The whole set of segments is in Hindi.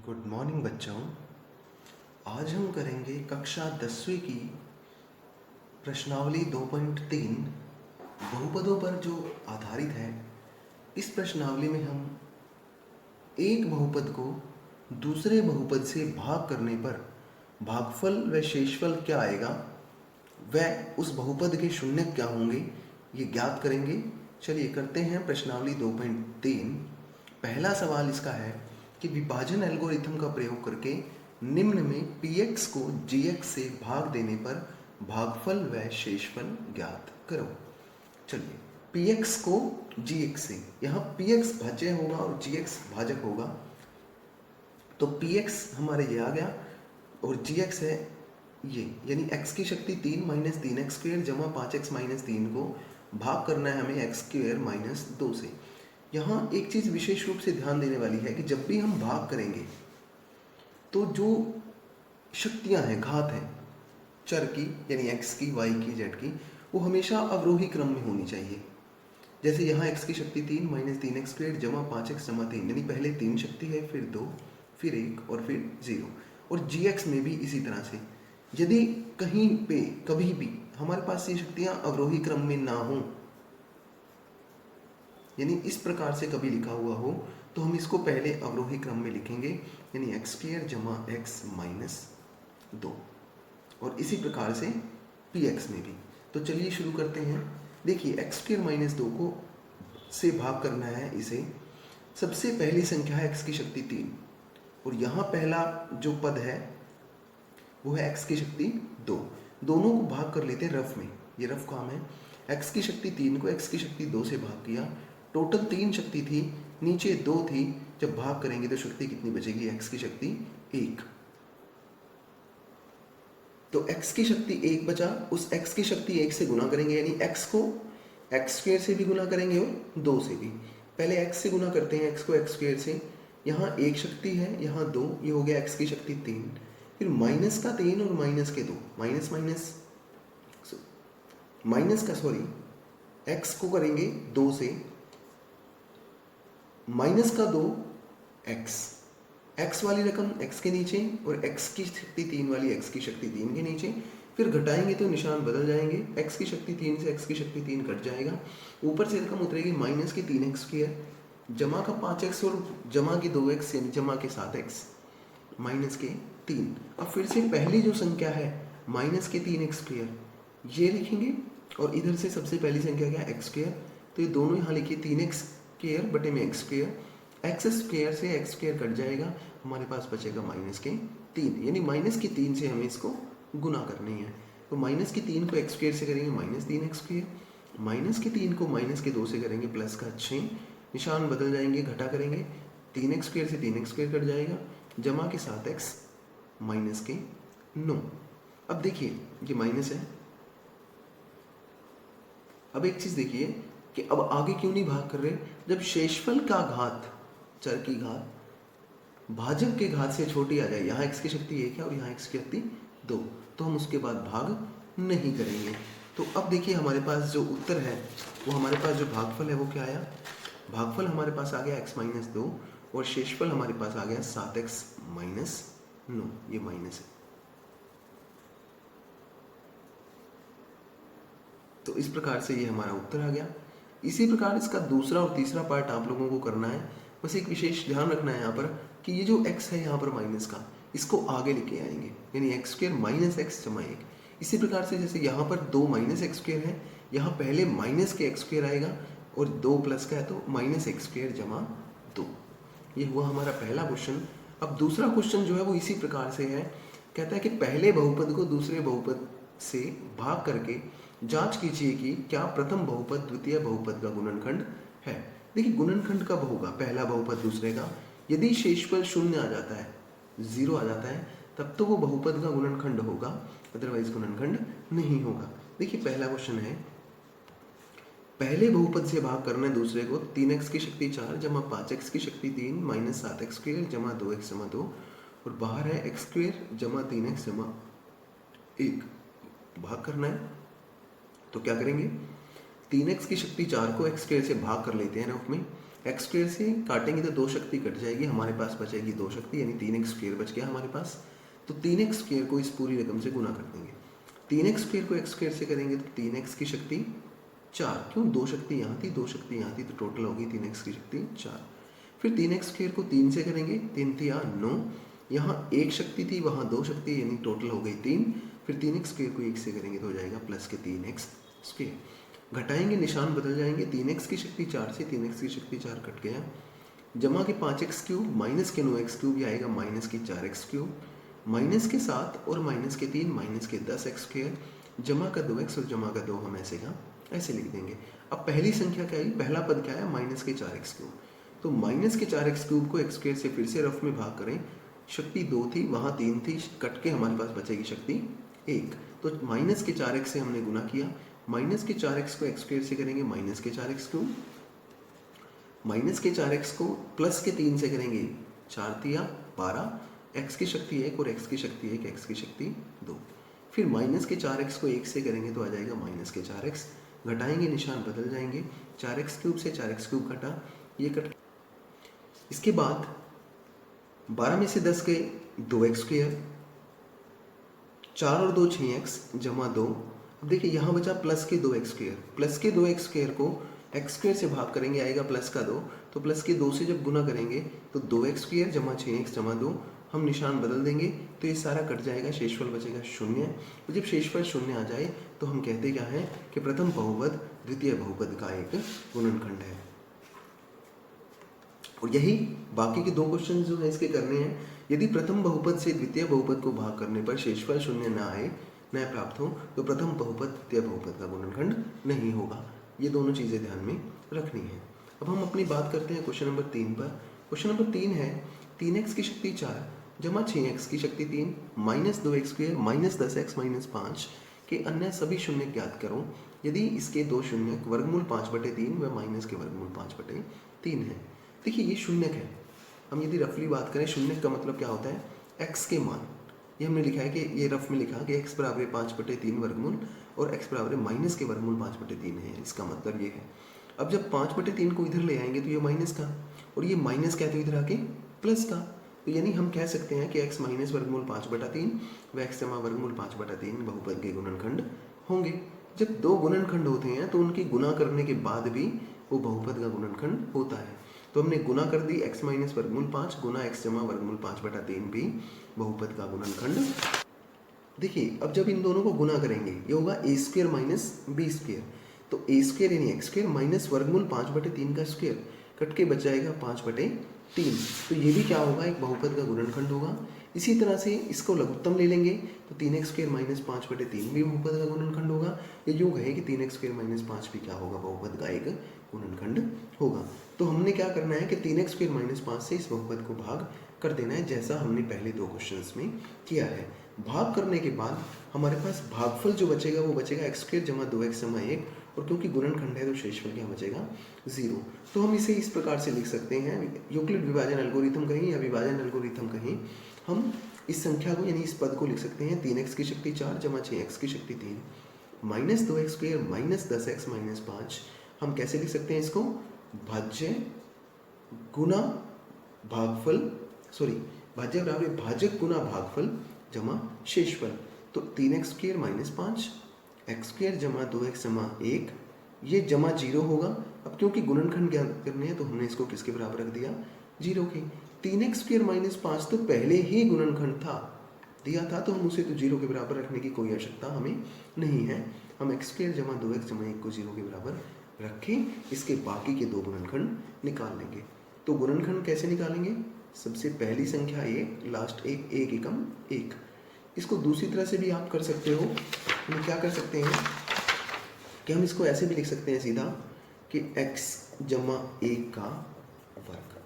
गुड मॉर्निंग बच्चों। आज हम करेंगे कक्षा 10वीं की प्रश्नावली 2.3 बहुपदों पर जो आधारित है। इस प्रश्नावली में हम एक बहुपद को दूसरे बहुपद से भाग करने पर भागफल व शेषफल क्या आएगा, वह उस बहुपद के शून्य क्या होंगे, ये ज्ञात करेंगे। चलिए करते हैं प्रश्नावली 2.3। पहला सवाल इसका है कि विभाजन एल्गोरिथम का प्रयोग करके निम्न में px को gx से भाग देने पर भागफल व शेषफल ज्ञात करो। चलिए px को gx से, यहाँ px भाज्य होगा और gx भाजक होगा, तो px हमारे ये आ गया और gx है ये, यानी x की शक्ति 3 माइनस 3x स्क्वेयर जमा 5x माइनस 3 को भाग करना है हमें x स्क्वेयर माइनस 2 से। यहाँ एक चीज़ विशेष रूप से ध्यान देने वाली है कि जब भी हम भाग करेंगे तो जो शक्तियाँ हैं, घात हैं चर की, यानी x की, y की, z की, वो हमेशा अवरोही क्रम में होनी चाहिए। जैसे यहाँ x की शक्ति 3 माइनस 3x स्क्वेयर जमा 5x जमा 3, यानी पहले 3 शक्ति है, फिर 2, फिर 1 और फिर 0। और gx में भी इसी तरह से, यदि कहीं पे कभी भी हमारे पास ये शक्तियाँ अवरोही क्रम में ना हो, यानी इस प्रकार से कभी लिखा हुआ हो, तो हम इसको पहले अवरोही क्रम में लिखेंगे, यानी एक्स स्क्वेयर जमा एक्स माइनस 2, और इसी प्रकार से पी एक्स में भी। तो चलिए शुरू करते हैं। देखिए एक्स स्क्वेयर माइनस 2 को से भाग करना है इसे। सबसे पहली संख्या है एक्स की शक्ति 3, और यहाँ पहला जो पद है वो है एक्स की शक्ति 2। दोनों को भाग कर लेते हैं रफ में, ये रफ काम है। एक्स की शक्ति 3 को एक्स की शक्ति 2 से भाग किया, टोटल 3 शक्ति थी, नीचे 2 थी, जब भाग करेंगे तो शक्ति कितनी बचेगी, एक्स की शक्ति 1। तो एक्स की शक्ति 1 बचा, उस एक्स की शक्ति 1 से गुना करेंगे, यानी एक्स को एक्स स्क्वेयर से भी गुना करेंगे और 2 से भी। पहले एक्स से गुना करते हैं एक्स को एक्स स्क्वेयर से, यहाँ 1 शक्ति है, यहाँ 2, ये हो गया एक्स की शक्ति 3, फिर माइनस का 3 और माइनस के 2, माइनस का एक्स को करेंगे 2 से, माइनस का 2 एक्स वाली रकम एक्स के नीचे और एक्स की शक्ति 3 वाली एक्स की शक्ति 3 के नीचे, फिर घटाएंगे तो निशान बदल जाएंगे, एक्स की शक्ति 3 से एक्स की शक्ति 3 कट जाएगा, ऊपर से रकम उतरेगी माइनस के 3x स्क्वायर जमा का 5x और जमा की 2x, यानी जमा के 7x माइनस के 3। अब फिर से पहली जो संख्या है माइनस के 3x स्क्वायर, ये लिखेंगे, और इधर से सबसे पहली संख्या क्या है x स्क्वायर, तो ये दोनों यहाँ लिखिए 3x स्क्वायर बटे में x स्क्वायर, एक्स स्क्वायर से एक्स स्क्वायर कट जाएगा, हमारे पास बचेगा माइनस के 3, यानी माइनस के 3 से हमें इसको गुना करनी है। तो माइनस के 3 को एक्स स्क्वायर से करेंगे माइनस 3x स्क्वायर, माइनस के 3 को माइनस के 2 से करेंगे प्लस का 6, निशान बदल जाएंगे, घटा करेंगे, 3x स्क्वायर से 3x स्क्वायर कट जाएगा, जमा के 7x माइनस के 9। अब देखिए ये माइनस है। अब एक चीज देखिए कि अब आगे क्यों नहीं भाग कर रहे, जब शेषफल का घात, चर की घात भाजक के घात से छोटी आ जाए, यहाँ x की शक्ति 1 है और यहाँ x की शक्ति 2, तो हम उसके बाद भाग नहीं करेंगे। तो अब देखिए हमारे पास जो उत्तर है वो, हमारे पास जो भागफल है वो क्या आया, भागफल हमारे पास आ गया x माइनस 2 और शेषफल हमारे पास आ गया 7x माइनस 9, ये माइनस है। तो इस प्रकार से ये हमारा उत्तर आ गया। इसी प्रकार इसका दूसरा और तीसरा पार्ट आप लोगों को करना है। बस एक विशेष ध्यान रखना है यहाँ पर कि ये जो x है यहाँ पर माइनस का, इसको आगे लेके आएंगे, यानी एक्स स्क्वायर माइनस एक्स जमा 1। इसी प्रकार से जैसे यहाँ पर 2 माइनस एक्स स्क्वायर है, यहाँ पहले माइनस के एक्स स्क्वायर आएगा और 2 प्लस का है तो माइनस एक्स स्क्वायर जमा 2। ये हुआ हमारा पहला क्वेश्चन। अब दूसरा क्वेश्चन जो है वो इसी प्रकार से है, कहता है कि पहले बहुपद को दूसरे बहुपद से भाग करके जांच कीजिए कि क्या प्रथम बहुपद द्वितीय बहुपद का गुणनखंड है। देखिए गुणनखंड कब होगा, पहला बहुपद दूसरे का, यदि शेषफल 0 आ जाता है, 0 आ जाता है, तब तो वो बहुपद का गुणनखंड होगा, अदरवाइज गुणनखंड नहीं होगा। देखिए पहला क्वेश्चन है, पहले बहुपद से भाग करना है दूसरे को, 3x की शक्ति 4 जमा 5x की शक्ति 3 माइनस 7x स्क्वायर जमा 2x जमा 2, और बाहर है x स्क्वायर जमा 3x जमा 1, भाग करना है। तो क्या करेंगे, 3x की शक्ति 4 को x स्क्वायर से भाग कर लेते हैं रफ में, एक्स स्क्वेयर से काटेंगे तो 2 शक्ति कट जाएगी, हमारे पास बचेगी 2 शक्ति, यानी 3x स्क्वेयर बच गया हमारे पास। तो 3x स्क्वेयर को इस पूरी रकम से गुना कर देंगे। 3x स्क्वेयर को x स्क्वेयर से करेंगे तो 3x की शक्ति 4, क्यों 2 शक्ति यहाँ थी 2 शक्ति यहाँ थी, तो टोटल होगी 3x की शक्ति 4। फिर 3x स्क्वेयर को 3 से करेंगे, 3 थी 9, यहाँ 1 शक्ति थी वहाँ 2 शक्ति, यानी टोटल हो गई 3। फिर 3x स्क्वेयर को 1 से करेंगे तो हो जाएगा प्लस के 3x स्क्वेयर। घटाएंगे निशान बदल जाएंगे, 3x की शक्ति 4 से 3x की शक्ति 4 कट गया, जमा के 5x क्यूब माइनस के 9x क्यूब, ये आएगा माइनस के 4x क्यूब, माइनस के 7 और माइनस के 3 माइनस के 10x स्क्वेयर, जमा का 2x और जमा का 2 हम ऐसे का ऐसे लिख देंगे। अब पहली संख्या क्या आई, पहला पद क्या है, माइनस के 4x क्यूब। तो माइनस के 4x क्यूब को x स्क्वेयर से फिर से रफ में भाग करें, शक्ति 2 थी वहाँ 3 थी, कट के हमारे पास बचेगी शक्ति 1। तो माइनस के 4x से हमने गुना किया, माइनस के 4x को x स्क्वेयर से करेंगे माइनस के 4x क्यूब, माइनस के 4x को प्लस के 3 से करेंगे 4 तिया 12, x की शक्ति 1 और x की शक्ति 1, x की शक्ति 2। फिर माइनस के 4x को 1 से करेंगे तो आ जाएगा माइनस के 4x, घटाएंगे निशान बदल जाएंगे, 4x क्यूब से 4x क्यूब घटा, ये कट। इसके बाद 12 में से 10 गए 2x स्क्वेयर, 4 और 2 6x जमा 2। अब देखिए यहाँ बचा प्लस के 2x स्क्वेयर, प्लस के 2x स्क्वेयर को x स्क्वेयर से भाग करेंगे आएगा प्लस का 2, तो प्लस के 2 से जब गुना करेंगे तो 2x स्क्वेयर जमा 6x जमा 2, हम निशान बदल देंगे तो ये सारा कट जाएगा, शेषफल बचेगा 0। तो जब शेषफल 0 आ जाए तो हम कहते क्या हैं कि प्रथम बहुपद द्वितीय बहुपद का एक गुणनखंड है। और यही बाकी के 2 क्वेश्चन जो है इसके करने हैं। यदि प्रथम बहुपद से द्वितीय बहुपद को भाग करने पर शेषफल 0 न आए, न प्राप्त हो, तो प्रथम बहुपद द्वितीय बहुपद का गुणनखंड नहीं होगा। ये दोनों चीज़ें ध्यान में रखनी है। अब हम अपनी बात करते हैं क्वेश्चन नंबर 3 पर। क्वेश्चन नंबर 3 है 3x की शक्ति 4 जमा 6x की शक्ति 3 minus 2x square minus 10x minus 5 के अन्य सभी शून्य ज्ञात करो यदि इसके 2 शून्य वर्गमूल 5/3 व माइनस के वर्गमूल 5/3 है। देखिए ये शून्यक है, हम यदि रफली बात करें शून्यक का मतलब क्या होता है, x के मान, ये हमने लिखा है कि ये रफ में लिखा कि x बराबर 5/3 वर्गमूल और x बराबर माइनस के वर्गमूल 5/3 है, इसका मतलब ये है। अब जब 5/3 को इधर ले आएंगे तो ये माइनस का, और ये माइनस क्या है तो इधर आके प्लस का, तो यानी हम कह सकते हैं कि x माइनस वर्गमूल 5/3 व x जमा वर्गमूल 5/3 बहुपद के गुणनखंड होंगे। जब 2 गुणनखंड होते हैं तो उनकी गुना करने के बाद भी वो बहुपद का गुणनखंड होता है। तो हमने गुना कर दी, x माइनस वर्गमूल 5 गुना x जमा वर्गमूल 5/3 भी बहुपद का गुणनखंड। देखिए अब जब इन दोनों को गुना करेंगे ये होगा a square minus b square, तो a स्क्वेयर यानी x स्क्वेयर माइनस वर्गमूल 5/3 का स्क्वेयर कट के बच जाएगा 5/3, तो ये भी क्या होगा, एक बहुपद का गुणनखंड होगा। इसी तरह से इसको लघुत्तम ले लेंगे तो 3x स्क्वेयर माइनस 5/3 भी बहुपद का गुणनखंड होगा। ये योग है कि 3x स्क्वेयर माइनस 5 भी क्या होगा, बहुपद का एक गुणनखंड होगा। तो हमने क्या करना है कि 3x स्क्वेयर माइनस 5 से इस बहुपद को भाग कर देना है, जैसा हमने पहले 2 क्वेश्चंस में किया है। भाग करने के बाद हमारे पास भागफल जो बचेगा वो बचेगा x स्क्वेयर जमा 2x जमा 1, और क्योंकि गुणनखंड है तो शेषफल क्या बचेगा 0। तो हम इसे इस प्रकार से लिख सकते हैं, यूक्लिड विभाजन एल्गोरिथम कहें या विभाजन एल्गोरिथम कहें, हम इस संख्या को यानी इस पद को लिख सकते हैं 3x की शक्ति 4 जमा 6x की शक्ति 3 minus 2x square minus 10x minus 5। हम कैसे लिख सकते हैं इसको, भाज्य गुना भागफल, भाज्य बराबर भाजक गुना भागफल जमा शेषफल। तो 3x square minus 5 x square जमा 2x जमा 1, ये जमा 0 होगा। अब क्योंकि गुणनखंड ज्ञात करने हैं तो हमने इसको किसके बराबर रख दिया, 0 के। 3x स्क्वेयर माइनस 5 तो पहले ही गुणनखंड दिया था, तो हम उसे तो 0 के बराबर रखने की कोई आवश्यकता हमें नहीं है। हम x स्क्वेयर जमा 2x जमा 1 को 0 के बराबर रखें, इसके बाकी के 2 गुणनखंड निकाल लेंगे। तो गुणनखंड कैसे निकालेंगे, सबसे पहली संख्या 1, लास्ट 1 एकम 1। इसको दूसरी तरह से भी आप कर सकते हो। हम क्या कर सकते हैं कि हम इसको ऐसे भी लिख सकते हैं सीधा कि x जमा 1 का वर्ग,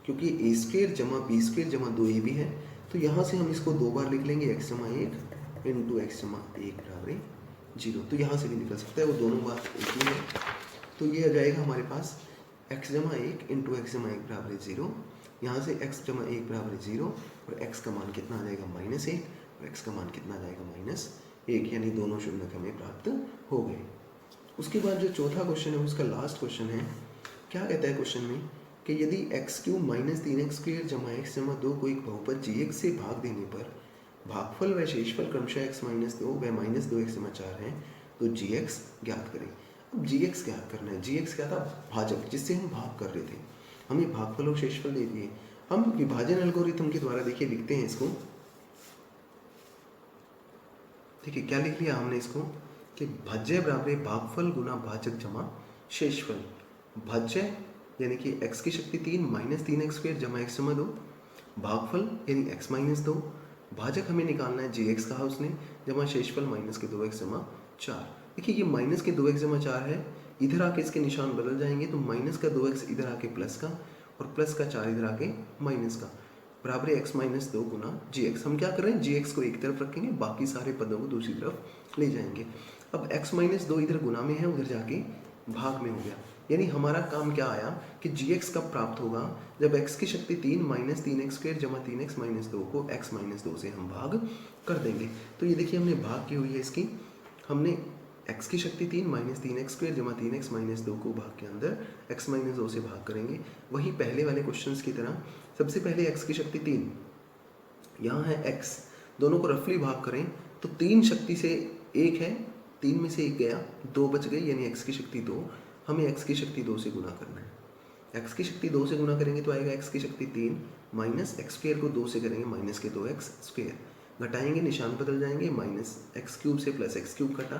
क्योंकि a स्क्वेयर जमा b स्क्वेयर जमा 2ab है, तो यहाँ से हम इसको 2 बार लिख लेंगे x जमा 1 इंटू x जमा 1 बराबर 0। तो यहाँ से भी निकल सकता है, वो दोनों बात एक ही है। तो ये आ जाएगा हमारे पास x जमा 1 इंटू x जमा 1 बराबर 0। यहाँ से x जमा 1 बराबर 0 और x का मान कितना आ जाएगा -1, और x का मान कितना आ जाएगा -1, यानी दोनों शून्य हमें प्राप्त हो गए। उसके बाद जो चौथा क्वेश्चन है उसका लास्ट क्वेश्चन है क्या कहता है क्वेश्चन में कि यदि एक्स क्यूब माइनस 3x² जमा एक्स जमा 2 को एक बहुपद जी से भाग देने पर भागफल व शेषफल क्रमशः एक्स माइनस 2 व माइनस 2x जमा 4 है तो जी एक्स ज्ञात करें। अब जी एक्स ज्ञात करना है। जी एक्स क्या था? भाजक, जिससे हम भाग कर रहे थे। हमें भागफल और शेषफल दे दिए। हम विभाजन एल्गोरिथम के द्वारा देखिए लिखते हैं इसको। देखिए क्या लिख लिया हमने इसको कि भाज्य बराबर भागफल गुना भाजक जमा शेषफल। भाज्य यानी कि x की शक्ति 3 माइनस 3x² जमा x जमा 2, भागफल यानी x माइनस 2, भाजक हमें निकालना है जी एक्स कहा उसने, जमा शेषफल माइनस के 2x जमा 4। देखिए ये माइनस के 2x जमा 4 है, इधर आके इसके निशान बदल जाएंगे तो माइनस का 2x इधर आके प्लस का और प्लस का 4 इधर आके माइनस का, बराबर x माइनस 2 गुना जी एक्स। हम क्या कर रहे हैं? जी एक्स को एक तरफ रखेंगे, बाकी सारे पदों को दूसरी तरफ ले जाएंगे। अब x माइनस 2 इधर गुना में है, उधर जाके भाग में हो गया। यानी हमारा काम क्या आया कि जी एक्स कब प्राप्त होगा? जब x की शक्ति 3 माइनस 3x² जमा 3x माइनस 2 को x माइनस 2 से हम भाग कर देंगे। तो ये देखिए हमने भाग की हुई है इसकी। हमने x की शक्ति 3 माइनस 3x² जमा 3x माइनस 2 को भाग के अंदर x माइनस 2 से भाग करेंगे। वही पहले वाले क्वेश्चंस की तरह सबसे पहले x की शक्ति 3, यहाँ है x, दोनों को रफली भाग करें तो 3 शक्ति से 1 है, 3 में से 1 गया, 2 बच गए, यानी x की शक्ति 2। हमें x की शक्ति 2 से गुना करना है। x की शक्ति 2 से गुना करेंगे तो आएगा x की शक्ति 3 माइनस x² को 2 से करेंगे माइनस के 2x², घटाएंगे निशान बदल जाएंगे, माइनस x³ से प्लस x³ घटा,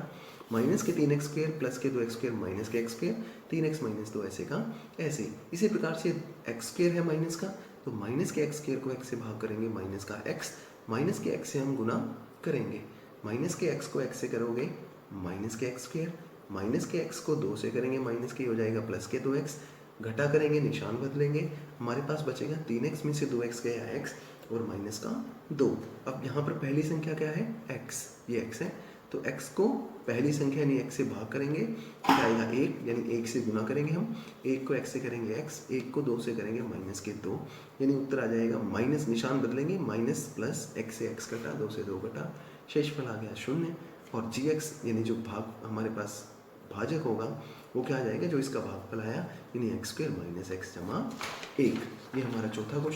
माइनस के 3x² प्लस के 2x² माइनस के x², 3x माइनस 2 ऐसे का ऐसे। इसी प्रकार से x² है माइनस का, तो माइनस के x² को x से भाग करेंगे माइनस का x, माइनस के x से हम गुना करेंगे, माइनस के x को x से करोगे माइनस के x², माइनस के x को 2 से करेंगे माइनस के हो जाएगा प्लस के 2x, घटा करेंगे निशान बदलेंगे, हमारे पास बचेगा 3x में से 2x गया x और माइनस का 2। अब यहाँ पर पहली संख्या क्या है? x, ये x है, तो x को पहली संख्या यानी x से भाग करेंगे, क्या आएगा 1, यानी 1 से गुना करेंगे हम, 1 को x से करेंगे x, 1 को 2 से करेंगे माइनस के 2, यानी उत्तर आ जाएगा माइनस, निशान बदलेंगे, माइनस प्लस x से x कटा, 2 से 2 कटा, शेषफल आ गया 0। और जी एक्स यानी जो भाग हमारे पास भाजक होगा वो क्या आ जाएगा? जो इसका भागफल आया यानी x² माइनस x जमा 1। ये हमारा चौथा क्वेश्चन।